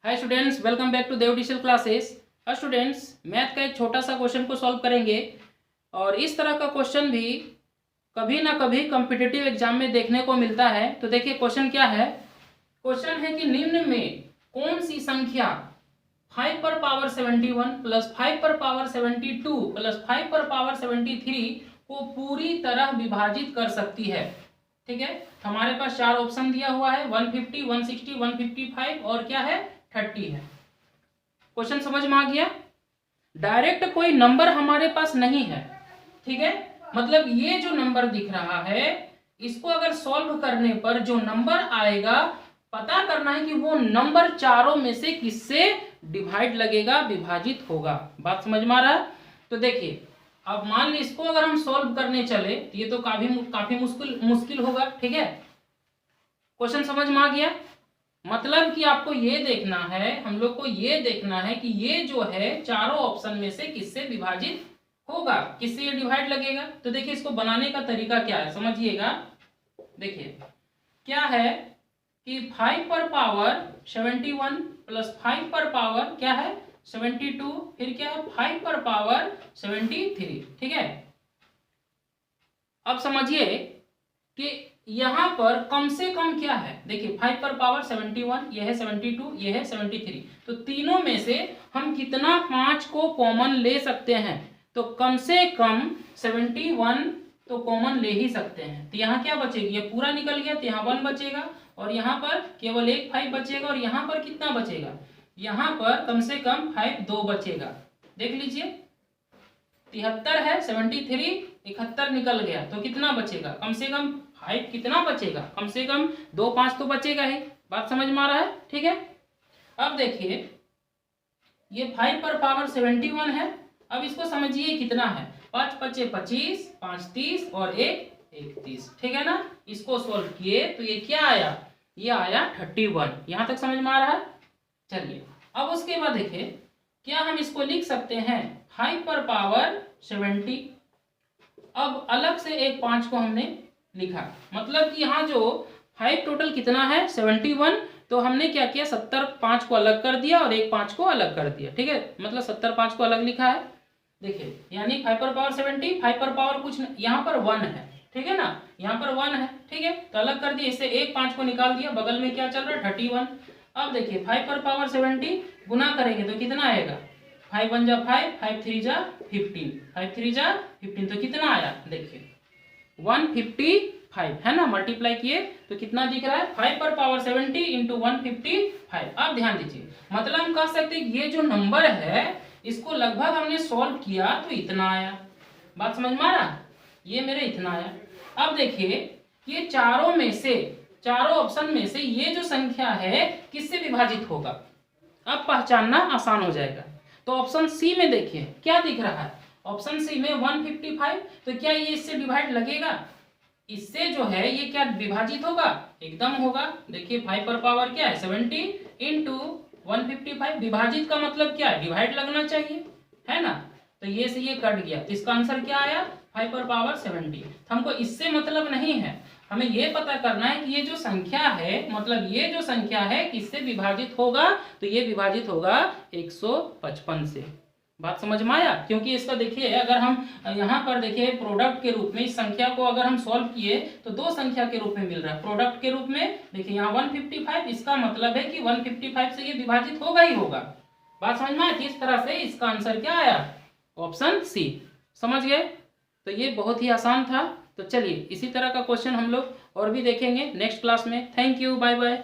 Hi students, welcome back to Dev digital classes. Students, math का एक छोटा सा क्वेश्चन को सॉल्व करेंगे और इस तरह का क्वेश्चन भी कभी ना कभी कॉम्पिटिटिव एग्जाम में देखने को मिलता है। तो देखिए क्वेश्चन क्या है। क्वेश्चन है कि निम्न में कौन सी संख्या 5 पर पावर 71 प्लस 5 पर पावर 72 प्लस 5 पर पावर 73 को पूरी तरह विभाजित कर सकती है। ठीक है, हमारे पास चार ऑप्शन दिया हुआ है, 150, 160, 155 और क्या है 30 है। क्वेश्चन समझ में आ गया। डायरेक्ट कोई नंबर हमारे पास नहीं है। ठीक है, मतलब ये जो नंबर दिख रहा है इसको अगर सॉल्व करने पर जो नंबर आएगा पता करना है कि वो नंबर चारों में से किससे डिवाइड लगेगा, विभाजित होगा। बात समझ में आ रहा है। तो देखिए अब मान ली इसको अगर हम सॉल्व करने चले तो ये तो काफी मुश्किल होगा। ठीक है, क्वेश्चन समझ में आ गया। मतलब कि आपको ये देखना है, हम लोग को ये देखना है कि ये जो है चारों ऑप्शन में से किससे विभाजित होगा, किससे ये डिवाइड लगेगा। तो देखिए इसको बनाने का तरीका क्या है समझिएगा। देखिए क्या है कि 5 पर पावर 71 प्लस 5 पर पावर क्या है 72, फिर क्या है 5 पर पावर 73। ठीक है, अब समझिए कि यहां पर कम से कम क्या है। देखिए 5 पर पावर 71, यह है 72, यह है 73। तो तीनों में से हम कितना 5 को कॉमन ले सकते हैं। तो कम से कम 71 तो कॉमन ले ही सकते हैं। तो यहाँ क्या बचेगी, ये पूरा निकल गया तो यहाँ 1 बचेगा और यहाँ पर केवल एक 5 बचेगा और यहाँ पर कितना बचेगा, यहाँ पर कम से कम 5 2 बचेगा। देख लीजिए 73 है, 73 71 निकल गया तो कितना बचेगा, कम से कम 5 कितना बचेगा, कम से कम 2 5 तो बचेगा ही। बात समझ में आ रहा है। ठीक है, अब देखिए ये 5 पर पावर 71 है। अब इसको समझिए कितना है, 5 पचे 25, 5 30 और 1 31। ठीक है ना, इसको सोल्व किए तो ये क्या आया, ये आया 31। यहां तक समझ में आ रहा है। चलिए अब उसके बाद देखिए क्या हम इसको लिख सकते हैं 5 पर पावर 70। अब अलग से एक 5 को हमने लिखा, मतलब कि यहाँ जो 5 टोटल कितना है 71। तो हमने क्या किया 70 5 को अलग कर दिया और एक 5 को अलग कर दिया। ठीक है, मतलब 70 5 को अलग लिखा है। देखिए यानी 5 पर पावर 70, 5 पर पावर कुछ यहाँ पर 1 है। ठीक है ना, यहाँ पर 1 है। ठीक है, तो अलग कर दिया, इससे एक 5 को निकाल दिया, बगल में क्या चल रहा है 31। अब देखिए 5 पर पावर 70 गुना करेंगे तो कितना आएगा, 5 1 जा 5, 5 3 जा 15, 5 3 जा 15 तो कितना आया देखिए 155 है ना। मल्टीप्लाई किए तो कितना दिख रहा है 5 पर पावर 70 इंटू 155। अब ध्यान दीजिए, मतलब हम कह सकते हैं ये जो नंबर है इसको लगभग हमने सॉल्व किया तो इतना आया। बात समझ में आ रहा, ये मेरे इतना आया। अब देखिए ये चारों में से, चारों ऑप्शन में से ये जो संख्या है किससे विभाजित होगा, अब पहचानना आसान हो जाएगा। तो ऑप्शन सी में देखिए क्या दिख रहा है, ऑप्शन सी में 155। तो क्या ये इससे डिवाइड लगेगा, इससे जो है ये क्या विभाजित होगा, एकदम होगा। देखिए 5 पर पावर क्या है 70 इंटू 155, विभाजित का मतलब क्या है डिवाइड लगना चाहिए, है ना। तो ये से ये कट गया तो इसका आंसर क्या आया 5 पर पावर 70। तो हमको इससे मतलब नहीं है, हमें ये पता करना है कि ये जो संख्या है, मतलब ये जो संख्या है किससे विभाजित होगा, तो ये विभाजित होगा 155 से। बात समझ में आया। क्योंकि इसका देखिए अगर हम यहाँ पर देखिए प्रोडक्ट के रूप में इस संख्या को अगर हम सॉल्व किए तो दो संख्या के रूप में मिल रहा है, प्रोडक्ट के रूप में। देखिए यहाँ 155, इसका मतलब है कि 155 से ये विभाजित होगा ही होगा। बात समझ में आया। किस तरह से इसका आंसर क्या आया, ऑप्शन सी। समझ गए, तो ये बहुत ही आसान था। तो चलिए इसी तरह का क्वेश्चन हम लोग और भी देखेंगे नेक्स्ट क्लास में। Thank you, bye bye.